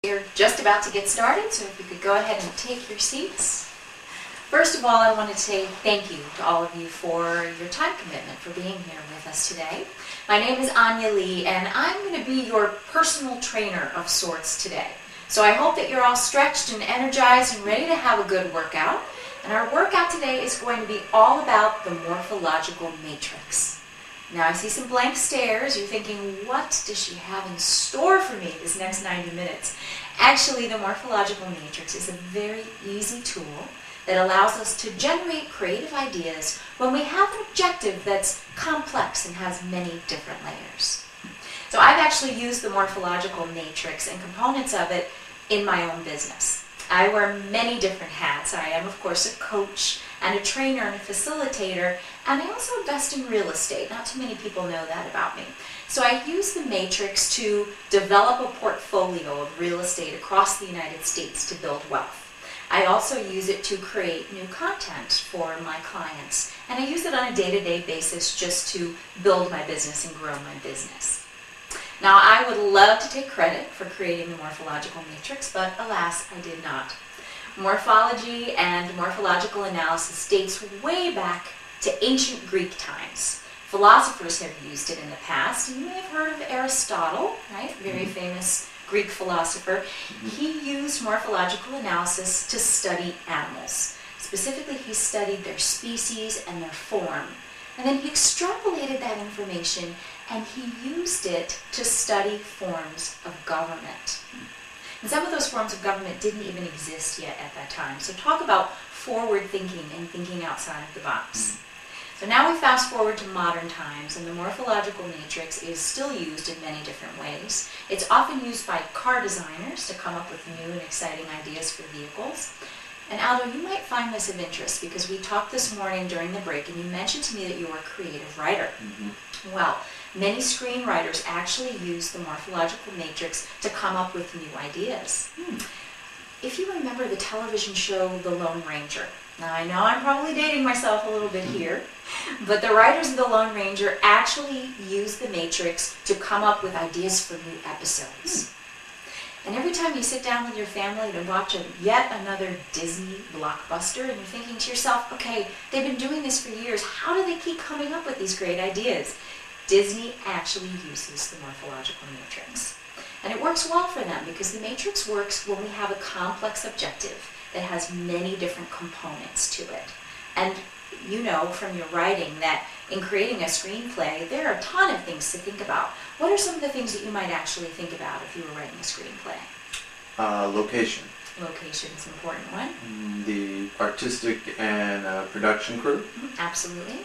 We're just about to get started, so if you could go ahead and take your seats. First of all, I want to say thank you to all of you for your time commitment, for being here with us today. My name is Anja Lee, and I'm going to be your personal trainer of sorts today. So I hope that you're all stretched and energized and ready to have a good workout. And our workout today is going to be all about the morphological matrix. Now I see some blank stares. You're thinking, what does she have in store for me this next 90 minutes? Actually, the morphological matrix is a very easy tool that allows us to generate creative ideas when we have an objective that's complex and has many different layers. So I've actually used the morphological matrix and components of it in my own business. I wear many different hats. I am, of course, a coach and a trainer and a facilitator, and I also invest in real estate. Not too many people know that about me. So I use the matrix to develop a portfolio of real estate across the United States to build wealth. I also use it to create new content for my clients, and I use it on a day-to-day basis just to build my business and grow my business. Now, I would love to take credit for creating the morphological matrix, but alas, I did not. Morphology and morphological analysis dates way back to ancient Greek times. Philosophers have used it in the past. You may have heard of Aristotle, right? Very famous Greek philosopher. He used morphological analysis to study animals. Specifically, he studied their species and their form. And then he extrapolated that information and he used it to study forms of government. And some of those forms of government didn't even exist yet at that time. So talk about forward thinking and thinking outside of the box. So now we fast forward to modern times, and the morphological matrix is still used in many different ways. It's often used by car designers to come up with new and exciting ideas for vehicles. And Aldo, you might find this of interest because we talked this morning during the break and you mentioned to me that you are a creative writer. Well, many screenwriters actually use the morphological matrix to come up with new ideas. If you remember the television show The Lone Ranger, now I know I'm probably dating myself a little bit here, but the writers of The Lone Ranger actually used the matrix to come up with ideas for new episodes. And every time you sit down with your family to watch yet another Disney blockbuster, and you're thinking to yourself, okay, they've been doing this for years, how do they keep coming up with these great ideas? Disney actually uses the morphological matrix. And it works well for them because the matrix works when we have a complex objective that has many different components to it. And you know from your writing that in creating a screenplay, there are a ton of things to think about. What are some of the things that you might actually think about if you were writing a screenplay? Location. Location is an important one. The artistic and production crew. Absolutely.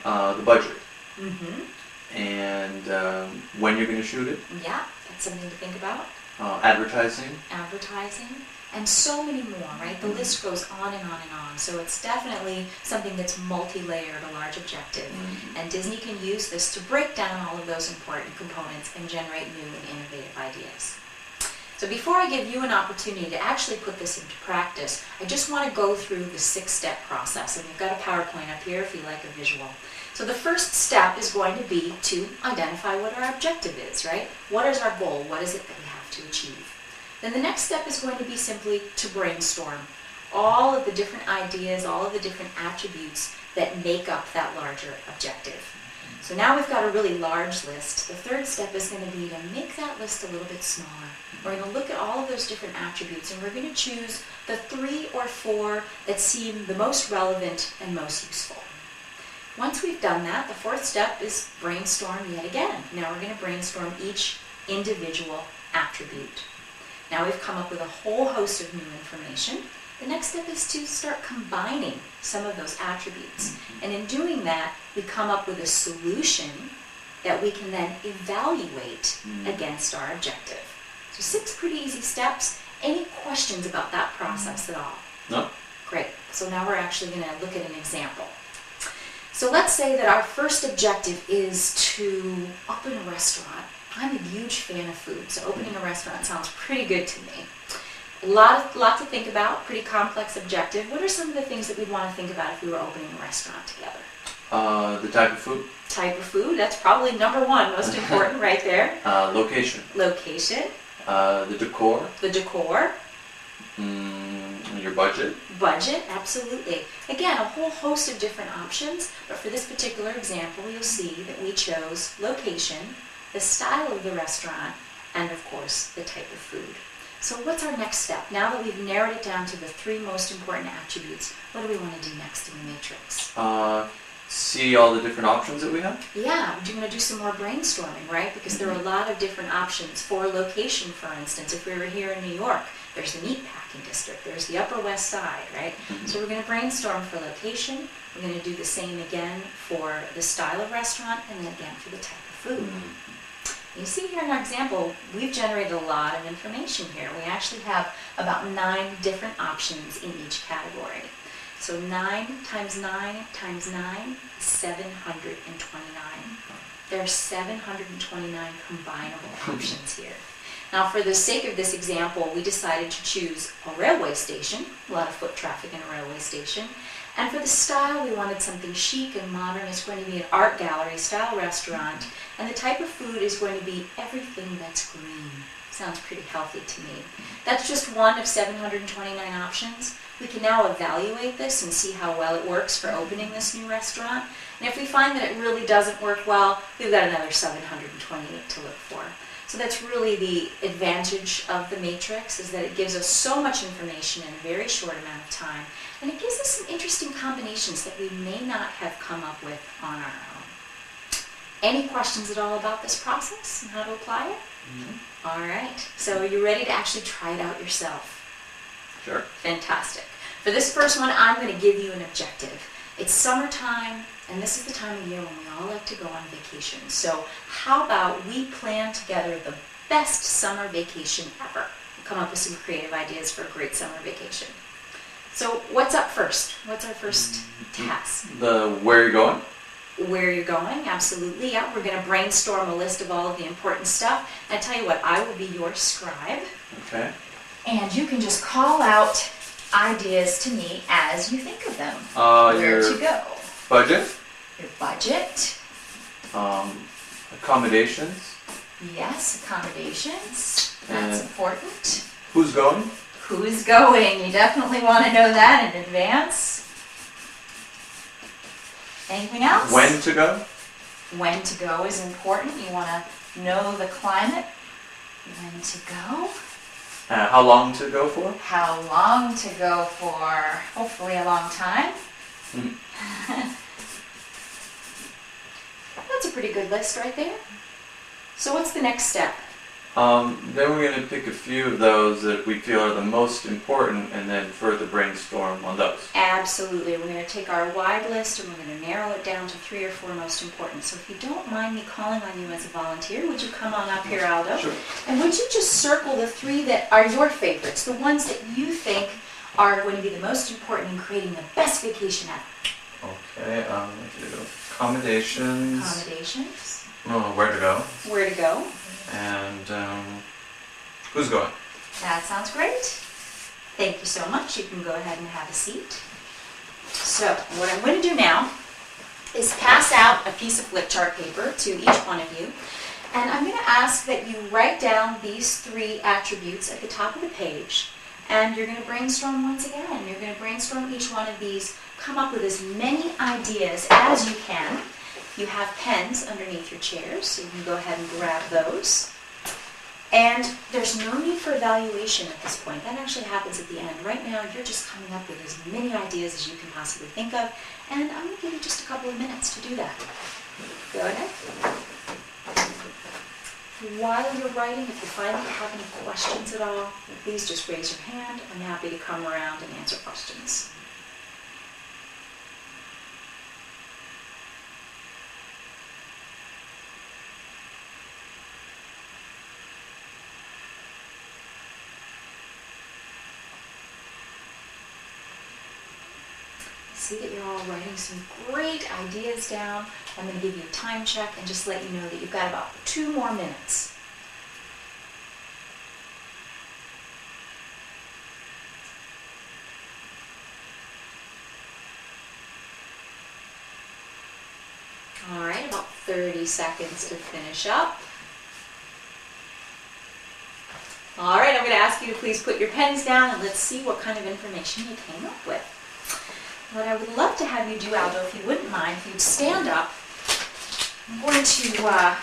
The budget. Mm-hmm. And when you're going to shoot it. Yeah, that's something to think about. Advertising. Advertising. And so many more, right? The list goes on and on and on. So it's definitely something that's multi-layered, a large objective. And Disney can use this to break down all of those important components and generate new and innovative ideas. So before I give you an opportunity to actually put this into practice, I just want to go through the 6-step process. And we've got a PowerPoint up here if you like a visual. So the first step is going to be to identify what our objective is, right? What is our goal? What is it that we have to achieve? Then the next step is going to be simply to brainstorm all of the different ideas, all of the different attributes that make up that larger objective. So now we've got a really large list. The third step is going to be to make that list a little bit smaller. We're going to look at all of those different attributes and we're going to choose the 3 or 4 that seem the most relevant and most useful. Once we've done that, the fourth step is brainstorm yet again. Now we're going to brainstorm each individual attribute. Now we've come up with a whole host of new information. The next step is to start combining some of those attributes. And in doing that, we come up with a solution that we can then evaluate against our objective. So 6 pretty easy steps. Any questions about that process at all? No. Great. So now we're actually going to look at an example. So let's say that our first objective is to open a restaurant. I'm a huge fan of food, so opening a restaurant sounds pretty good to me. A lot to think about, pretty complex objective. What are some of the things that we'd want to think about if we were opening a restaurant together? The type of food. Type of food, that's probably number 1, most important right there. Location. Location. The decor. The decor. Your budget. Budget, absolutely. Again, a whole host of different options, but for this particular example, you'll see that we chose location, the style of the restaurant, and of course, the type of food. So what's our next step? Now that we've narrowed it down to the 3 most important attributes, what do we want to do next in the matrix? See all the different options that we have? Yeah, we're going to do some more brainstorming, right? Because there are a lot of different options for location, for instance. If we were here in New York, there's the meatpacking district, there's the Upper West Side, right? So we're going to brainstorm for location. We're going to do the same again for the style of restaurant, and then again for the type of food. You see here in our example, we've generated a lot of information here. We actually have about 9 different options in each category. So 9 times 9 times 9 is 729. There are 729 combinable options here. Now, for the sake of this example, we decided to choose a railway station, a lot of foot traffic in a railway station. And for the style, we wanted something chic and modern. It's going to be an art gallery style restaurant. And the type of food is going to be everything that's green. Sounds pretty healthy to me. That's just one of 729 options. We can now evaluate this and see how well it works for opening this new restaurant. And if we find that it really doesn't work well, we've got another 728 to look for. So that's really the advantage of the matrix, is that it gives us so much information in a very short amount of time. And it gives us some interesting combinations that we may not have come up with on our own. Any questions at all about this process and how to apply it? All right. So are you ready to actually try it out yourself? Sure. Fantastic. For this first one, I'm going to give you an objective. It's summertime, and this is the time of year when we all like to go on vacation. So how about we plan together the best summer vacation ever? We'll come up with some creative ideas for a great summer vacation. So what's up first? What's our first task? Where you're going? Where you're going, absolutely. Yeah, we're going to brainstorm a list of all of the important stuff. And I tell you what, I will be your scribe. Okay. And you can just call out ideas to me as you think of them. Where to go? Budget? Your budget. Accommodations? Yes, accommodations. That's important. Who's going? Who's going? You definitely want to know that in advance. Anything else? When to go? When to go is important. You want to know the climate. When to go. How long to go for? How long to go for? Hopefully a long time. That's a pretty good list right there. So what's the next step? Then we're going to pick a few of those that we feel are the most important and then further brainstorm on those. Absolutely. We're going to take our wide list and we're going to narrow it down to 3 or 4 most important. So if you don't mind me calling on you as a volunteer, would you come on up here, Aldo? Sure. And would you just circle the 3 that are your favorites, the ones that you think are going to be the most important in creating the best vacation ever? Okay, let's do accommodations. Accommodations. Where to go. Where to go. And who's going? That sounds great. Thank you so much. You can go ahead and have a seat. So what I'm going to do now is pass out a piece of flip chart paper to each one of you. And I'm going to ask that you write down these 3 attributes at the top of the page. And you're going to brainstorm once again. You're going to brainstorm each one of these. Come up with as many ideas as you can. You have pens underneath your chairs, so you can go ahead and grab those. And there's no need for evaluation at this point. That actually happens at the end. Right now, you're just coming up with as many ideas as you can possibly think of, and I'm going to give you just a couple of minutes to do that. Go ahead. While you're writing, if you find that you have any questions at all, please just raise your hand. I'm happy to come around and answer questions. See that you're all writing some great ideas down. I'm going to give you a time check and just let you know that you've got about 2 more minutes. All right, about 30 seconds to finish up. All right, I'm going to ask you to please put your pens down and let's see what kind of information you came up with. What I would love to have you do, Aldo, if you wouldn't mind, if you'd stand up, I'm going to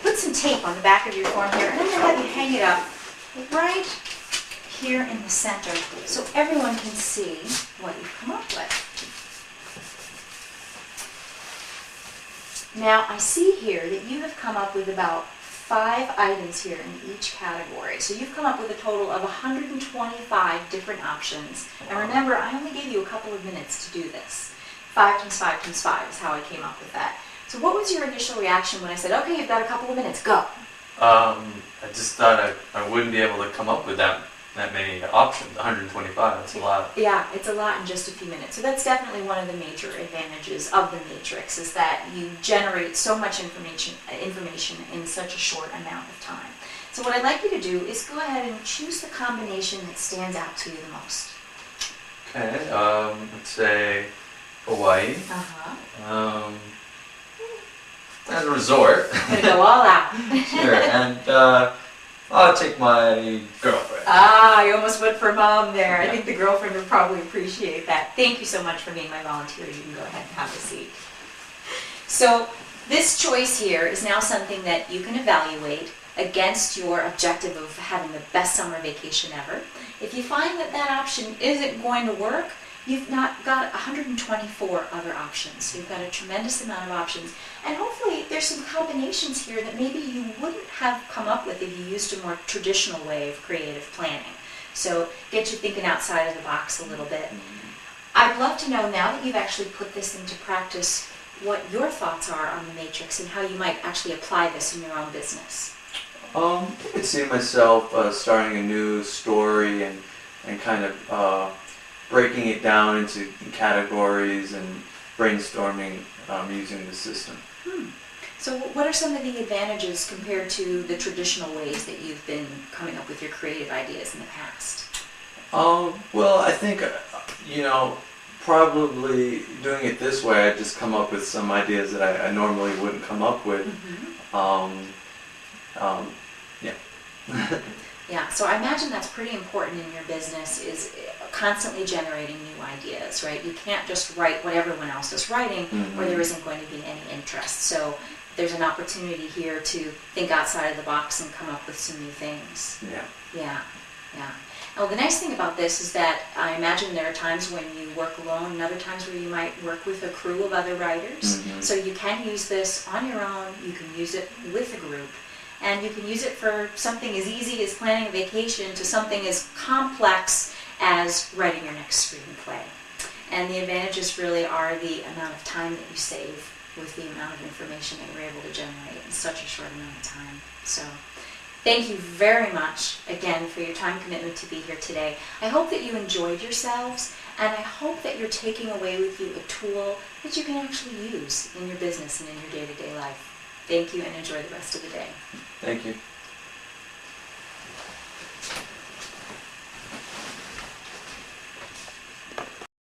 put some tape on the back of your form here, and I'm going to have you hang it up right here in the center so everyone can see what you've come up with. Now, I see here that you have come up with about 5 items here in each category. So you've come up with a total of 125 different options. And remember, I only gave you a couple of minutes to do this. 5 times 5 times 5 is how I came up with that. So what was your initial reaction when I said, okay, you've got a couple of minutes, go? I just thought I wouldn't be able to come up with that many options. 125, that's a lot. Yeah, it's a lot in just a few minutes. So that's definitely one of the major advantages of the matrix, is that you generate so much information in such a short amount of time. So what I'd like you to do is go ahead and choose the combination that stands out to you the most. Okay, let's say Hawaii. Uh-huh. And a resort. I'm going to go all out. Sure, and I'll take my girlfriend. Ah, you almost went for mom there. Yeah. I think the girlfriend would probably appreciate that. Thank you so much for being my volunteer. You can go ahead and have a seat. So this choice here is now something that you can evaluate against your objective of having the best summer vacation ever. If you find that that option isn't going to work, you've not got 124 other options. So you've got a tremendous amount of options. And hopefully there's some combinations here that maybe you wouldn't have come up with if you used a more traditional way of creative planning. So get you thinking outside of the box a little bit. I'd love to know, now that you've actually put this into practice, what your thoughts are on the matrix and how you might actually apply this in your own business. I could see myself starting a new story and kind of breaking it down into categories and brainstorming using the system. So what are some of the advantages compared to the traditional ways that you've been coming up with your creative ideas in the past? Well, I think, probably doing it this way, I just come up with some ideas that I normally wouldn't come up with. Yeah. Yeah, so I imagine that's pretty important in your business, is constantly generating new ideas, right? You can't just write what everyone else is writing or there isn't going to be any interest. So there's an opportunity here to think outside of the box and come up with some new things. Yeah. Now, the nice thing about this is that I imagine there are times when you work alone and other times where you might work with a crew of other writers. So you can use this on your own, you can use it with a group. And you can use it for something as easy as planning a vacation to something as complex as writing your next screenplay. And the advantages really are the amount of time that you save with the amount of information that you're able to generate in such a short amount of time. So thank you very much again for your time commitment to be here today. I hope that you enjoyed yourselves, and I hope that you're taking away with you a tool that you can actually use in your business and in your day-to-day life. Thank you, and enjoy the rest of the day. Thank you.